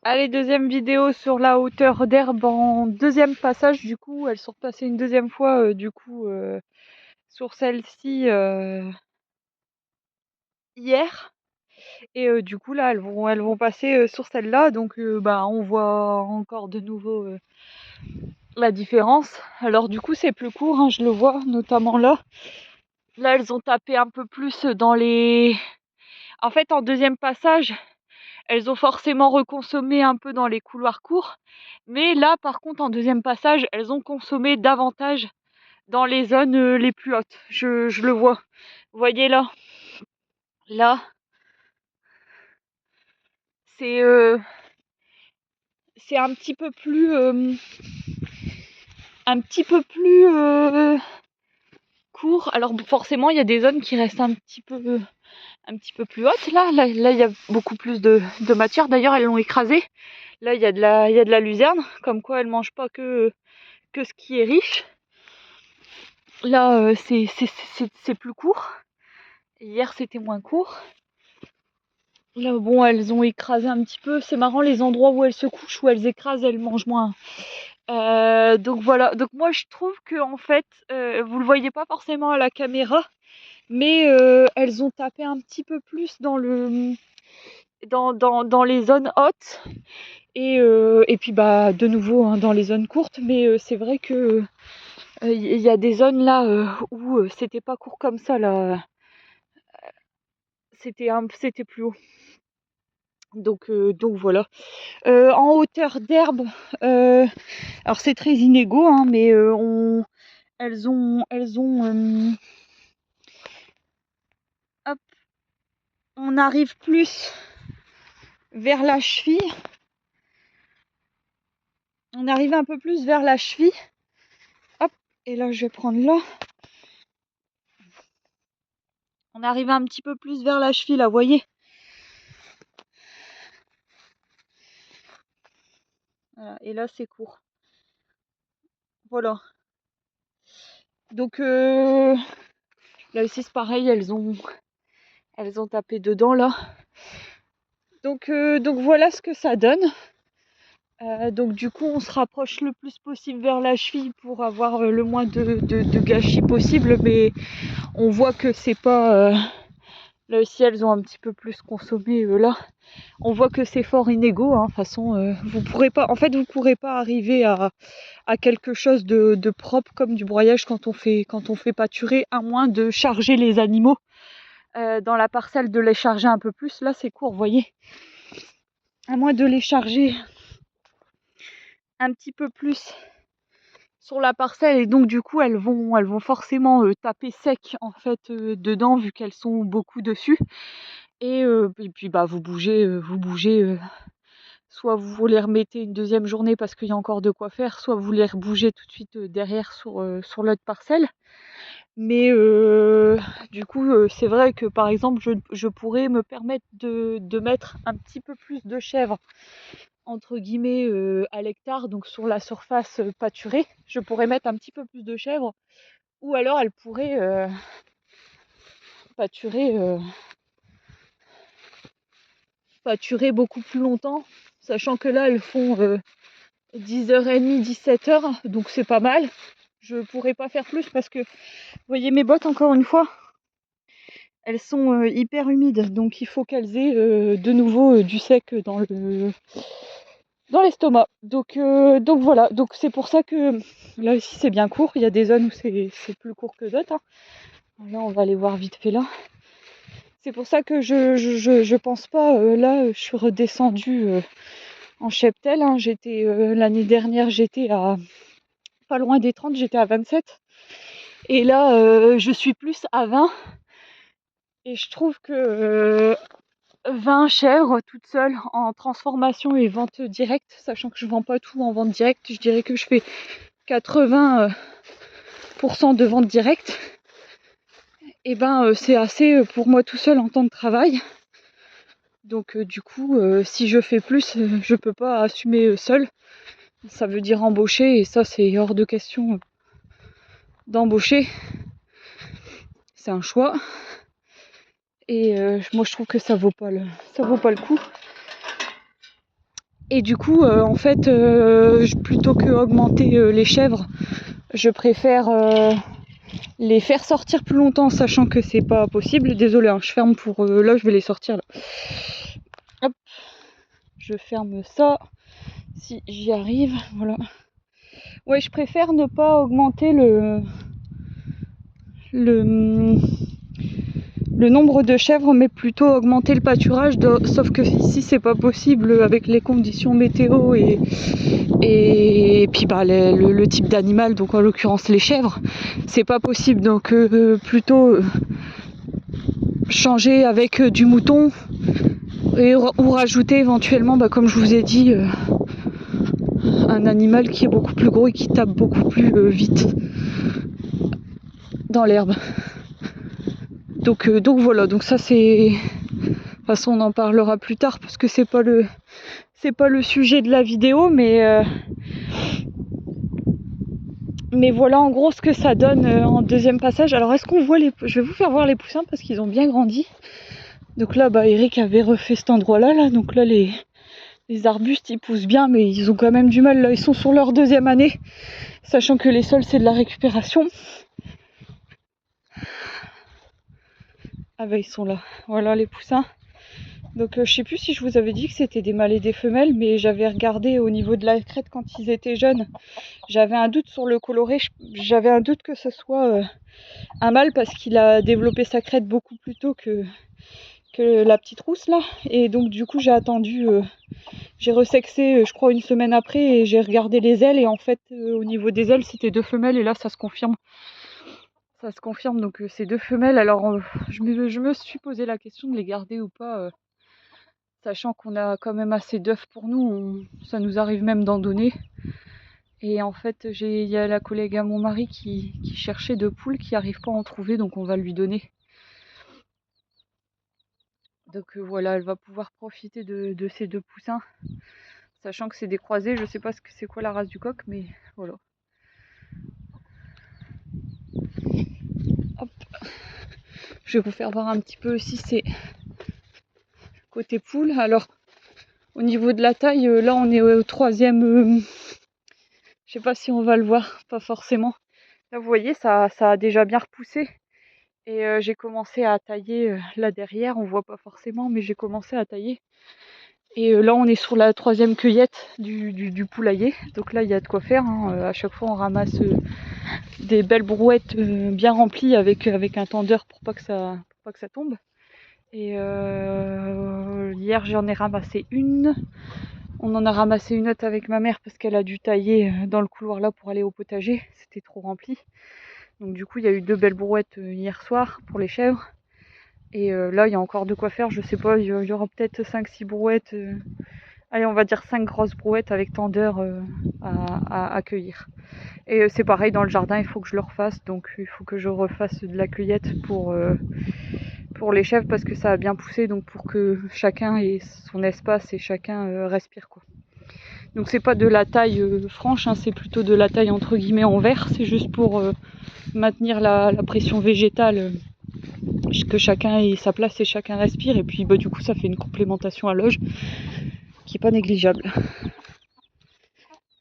Allez, deuxième vidéo sur la hauteur d'herbe en deuxième passage. Du coup, elles sont repassées une deuxième fois sur celle-ci hier. Et du coup là, elles vont passer sur celle-là. Donc on voit encore de nouveau la différence. Alors du coup, c'est plus court, hein, je le vois notamment là. Là, elles ont tapé un peu plus dans les... En fait, en deuxième passage, elles ont forcément reconsommé un peu dans les couloirs courts. Mais là, par contre, en deuxième passage, elles ont consommé davantage dans les zones les plus hautes. Je le vois. Vous voyez là, là, c'est un petit peu plus, court. Alors forcément, il y a des zones qui restent un petit peu plus hautes. Là, il y a beaucoup plus de matière. D'ailleurs, elles l'ont écrasé. Là, il y a de la luzerne, comme quoi elles mangent pas que ce qui est riche. Là, c'est plus court. Hier, c'était moins court. Là, bon, elles ont écrasé un petit peu. C'est marrant, les endroits où elles se couchent, où elles écrasent, elles mangent moins. Donc voilà. Donc moi, je trouve que en fait, vous le voyez pas forcément à la caméra, mais elles ont tapé un petit peu plus dans les zones hautes et puis de nouveau hein, dans les zones courtes. Mais c'est vrai que il y a des zones là où c'était pas court comme ça là. C'était plus haut. Donc voilà. En hauteur d'herbe, alors c'est très inégaux, hein, mais hop, on arrive plus vers la cheville. On arrive un peu plus vers la cheville. Hop, et là je vais prendre là. On arrive un petit peu plus vers la cheville là, vous voyez. Voilà, et là c'est court. Voilà. Donc là aussi c'est pareil, elles ont tapé dedans là. Donc voilà ce que ça donne. Donc du coup on se rapproche le plus possible vers la cheville pour avoir le moins de gâchis possible, mais on voit que c'est pas là aussi elles ont un petit peu plus consommé là. On voit que c'est fort inégaux, hein. De toute façon vous pourrez pas arriver à quelque chose de propre comme du broyage quand on fait pâturer, à moins de charger les animaux dans la parcelle, de les charger un peu plus. Là c'est court, vous voyez, à moins de les charger un petit peu plus sur la parcelle, et donc du coup elles vont forcément taper sec en fait dedans, vu qu'elles sont beaucoup dessus. Et puis vous bougez, soit vous les remettez une deuxième journée parce qu'il y a encore de quoi faire, soit vous les rebougez tout de suite derrière sur l'autre parcelle. Mais du coup c'est vrai que par exemple je pourrais me permettre de mettre un petit peu plus de chèvres entre guillemets à l'hectare, donc sur la surface pâturée. Je pourrais mettre un petit peu plus de chèvres, ou alors elles pourraient pâturer beaucoup plus longtemps, sachant que là elles font 10h30, 17h, donc c'est pas mal. Je pourrais pas faire plus parce que, vous voyez mes bottes, encore une fois, elles sont hyper humides, donc il faut qu'elles aient de nouveau du sec dans l'estomac. Donc voilà, donc c'est pour ça que là aussi c'est bien court. Il y a des zones où c'est plus court que d'autres, hein. Là on va aller voir vite fait là. C'est pour ça que je pense pas, là je suis redescendue en cheptel, hein. J'étais l'année dernière, j'étais à pas loin des 30, j'étais à 27. Et là je suis plus à 20. Et je trouve que 20 chèvres toutes seules en transformation et vente directe, sachant que je vends pas tout en vente directe, je dirais que je fais 80% de vente directe. Et c'est assez pour moi tout seul en temps de travail. Donc du coup si je fais plus, je peux pas assumer seule. Ça veut dire embaucher, et ça c'est hors de question d'embaucher. C'est un choix. Et moi je trouve que ça vaut pas le coup. Et du coup, en fait, plutôt que augmenter les chèvres, je préfère les faire sortir plus longtemps, sachant que c'est pas possible. Désolée, hein, je ferme pour... là, je vais les sortir, là. Hop, je ferme ça, si j'y arrive, voilà. Ouais, je préfère ne pas augmenter le nombre de chèvres, mais plutôt augmenter le pâturage, sauf que ici c'est pas possible avec les conditions météo et puis bah, le type d'animal, donc en l'occurrence les chèvres, c'est pas possible, donc plutôt changer avec du mouton ou rajouter éventuellement, bah, comme je vous ai dit, un animal qui est beaucoup plus gros et qui tape beaucoup plus vite dans l'herbe. Donc voilà, donc ça c'est... De toute façon on en parlera plus tard parce que c'est pas le sujet de la vidéo, mais voilà en gros ce que ça donne en deuxième passage. Alors est-ce qu'on voit je vais vous faire voir les poussins parce qu'ils ont bien grandi. Donc là bah Eric avait refait cet endroit là, donc là les arbustes ils poussent bien, mais ils ont quand même du mal là, ils sont sur leur deuxième année, sachant que les sols c'est de la récupération. Ah bah ils sont là, voilà les poussins. Donc je sais plus si je vous avais dit que c'était des mâles et des femelles, mais j'avais regardé au niveau de la crête quand ils étaient jeunes. J'avais un doute sur le coloré, j'avais un doute que ce soit un mâle parce qu'il a développé sa crête beaucoup plus tôt que la petite rousse là. Et donc du coup j'ai attendu, j'ai resexé je crois une semaine après et j'ai regardé les ailes et en fait au niveau des ailes c'était deux femelles et là ça se confirme. Ça se confirme, donc c'est deux femelles. Alors je me suis posé la question de les garder ou pas. Sachant qu'on a quand même assez d'œufs pour nous, ça nous arrive même d'en donner. Et en fait, il y a la collègue à mon mari qui cherchait deux poules, qui n'arrive pas à en trouver, donc on va lui donner. Donc voilà, elle va pouvoir profiter de ces deux poussins. Sachant que c'est des croisés, je sais pas c'est quoi la race du coq, mais voilà. Hop. Je vais vous faire voir un petit peu aussi c'est côté poule. Alors, au niveau de la taille, là on est au troisième... je sais pas si on va le voir, pas forcément. Là vous voyez, ça a déjà bien repoussé. Et j'ai commencé à tailler là derrière, on voit pas forcément, mais j'ai commencé à tailler. Et là on est sur la troisième cueillette du poulailler. Donc là il y a de quoi faire, hein. À chaque fois on ramasse des belles brouettes bien remplies avec un tendeur pour pas que ça tombe. Et hier j'en ai ramassé une. On en a ramassé une autre avec ma mère parce qu'elle a dû tailler dans le couloir là pour aller au potager. C'était trop rempli. Donc du coup il y a eu deux belles brouettes hier soir pour les chèvres. Et là il y a encore de quoi faire, je sais pas, il y aura peut-être 5-6 brouettes. Allez on va dire 5 grosses brouettes avec tendeur à cueillir. Et c'est pareil dans le jardin, il faut que je le refasse, donc il faut que je refasse de la cueillette pour les chèvres parce que ça a bien poussé, donc pour que chacun ait son espace et chacun respire quoi. Donc c'est pas de la taille franche, hein, c'est plutôt de la taille entre guillemets en vert, c'est juste pour maintenir la pression végétale, que chacun ait sa place et chacun respire, et puis bah, du coup ça fait une complémentation à loge qui est pas négligeable.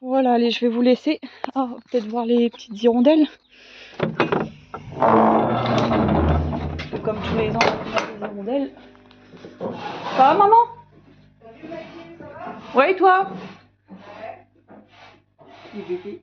Voilà, allez je vais vous laisser. Ah, peut-être voir les petites hirondelles. Comme tous les ans on a des hirondelles. Ça va maman? Ouais et toi? Les bébés.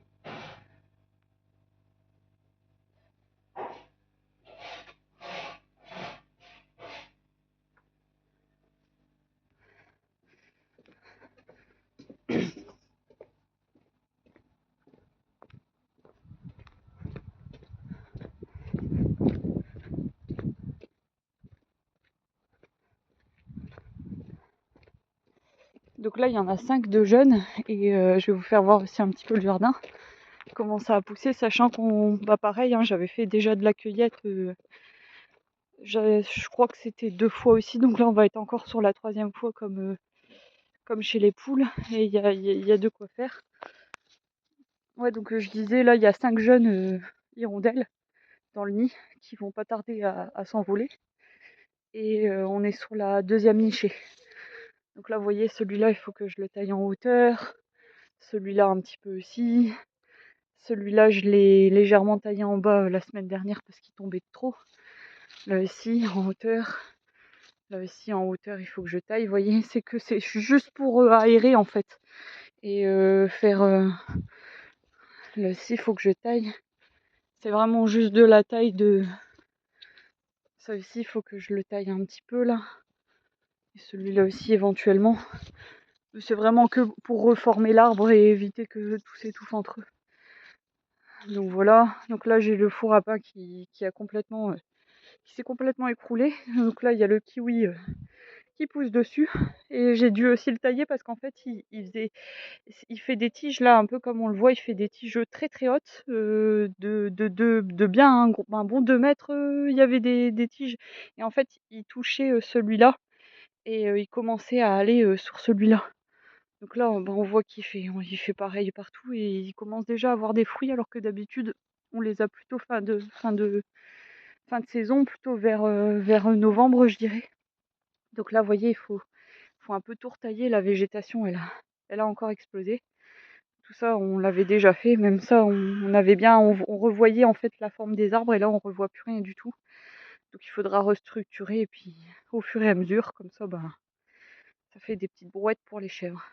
Donc là il y en a 5 de jeunes et je vais vous faire voir aussi un petit peu le jardin, comment ça a poussé, sachant qu'on, bah pareil, hein, j'avais fait déjà de la cueillette, je crois que c'était 2 fois aussi, donc là on va être encore sur la 3e fois comme chez les poules, et il y a de quoi faire. Ouais, donc je disais, là il y a 5 jeunes hirondelles dans le nid qui vont pas tarder à s'envoler, et on est sur la 2e nichée. Donc là, vous voyez, celui-là, il faut que je le taille en hauteur. Celui-là, un petit peu aussi. Celui-là, je l'ai légèrement taillé en bas la semaine dernière parce qu'il tombait de trop. Là aussi, en hauteur. Là aussi, en hauteur, il faut que je taille. Vous voyez, c'est juste pour aérer, en fait. Et faire... là aussi, il faut que je taille. C'est vraiment juste de la taille de... Ça aussi, il faut que je le taille un petit peu, là. Et celui-là aussi, éventuellement. C'est vraiment que pour reformer l'arbre et éviter que tout s'étouffe entre eux. Donc voilà. Donc là, j'ai le four à pain qui s'est complètement écroulé. Donc là, il y a le kiwi qui pousse dessus. Et j'ai dû aussi le tailler parce qu'en fait, il fait des tiges là, un peu comme on le voit, il fait des tiges très très hautes, de bien un bon 2 mètres, il y avait des tiges. Et en fait, il touchait celui-là et il commençait à aller sur celui-là. Donc là, on voit il fait pareil partout et il commence déjà à avoir des fruits alors que d'habitude, on les a plutôt fin de saison, plutôt vers novembre, je dirais. Donc là, vous voyez, faut un peu tout retailler. La végétation, elle a encore explosé. Tout ça, on l'avait déjà fait. Même ça, on avait bien, on revoyait en fait la forme des arbres et là, on revoit plus rien du tout. Donc il faudra restructurer et puis au fur et à mesure, comme ça, ça fait des petites brouettes pour les chèvres.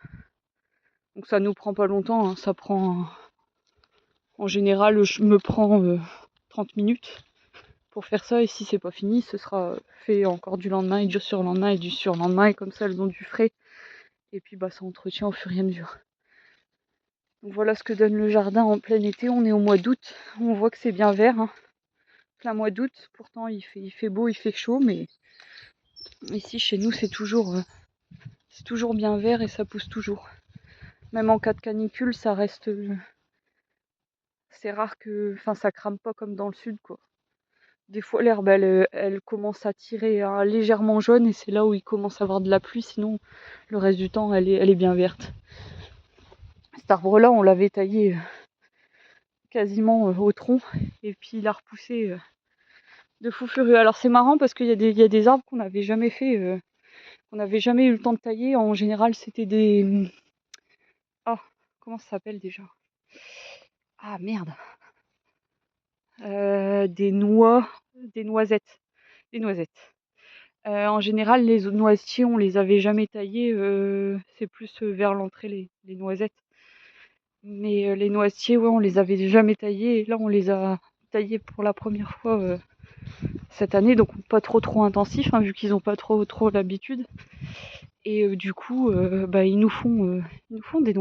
Donc ça nous prend pas longtemps, hein. Ça prend, en général, je me prends 30 minutes pour faire ça. Et si c'est pas fini, ce sera fait encore du lendemain et du surlendemain et du surlendemain. Et comme ça, elles ont du frais. Et puis ça entretient au fur et à mesure. Donc voilà ce que donne le jardin en plein été. On est au mois d'août. On voit que c'est bien vert. Hein. Plein mois d'août. Pourtant, il fait beau, il fait chaud. Mais ici, chez nous, c'est toujours bien vert et ça pousse toujours. Même en cas de canicule, ça reste... c'est rare que... Enfin, ça crame pas comme dans le sud, quoi. Des fois, l'herbe, elle commence à tirer légèrement jaune et c'est là où il commence à avoir de la pluie. Sinon, le reste du temps, elle est bien verte. Cet arbre-là, on l'avait taillé quasiment au tronc et puis il a repoussé de fou furieux. Alors c'est marrant parce qu'il y a des arbres qu'on n'avait jamais fait, qu'on n'avait jamais eu le temps de tailler. En général, c'était des... Ah, comment ça s'appelle déjà? Ah merde. Des noisettes. Des noisettes. En général, les noisetiers, on les avait jamais taillés. C'est plus vers l'entrée les noisettes. Mais les noisetiers, ouais, on les avait jamais taillés. Et là, on les a taillés pour la première fois cette année, donc pas trop intensif, hein, vu qu'ils n'ont pas trop l'habitude. Et du coup, ils nous font des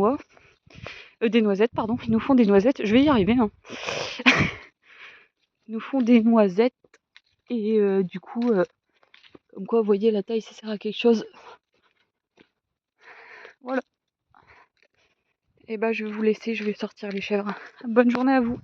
des noisettes, pardon. Ils nous font des noisettes. Je vais y arriver. Hein. Ils nous font des noisettes et du coup, comme quoi, vous voyez, la taille, ça sert à quelque chose. Voilà. Et je vais vous laisser. Je vais sortir les chèvres. Bonne journée à vous.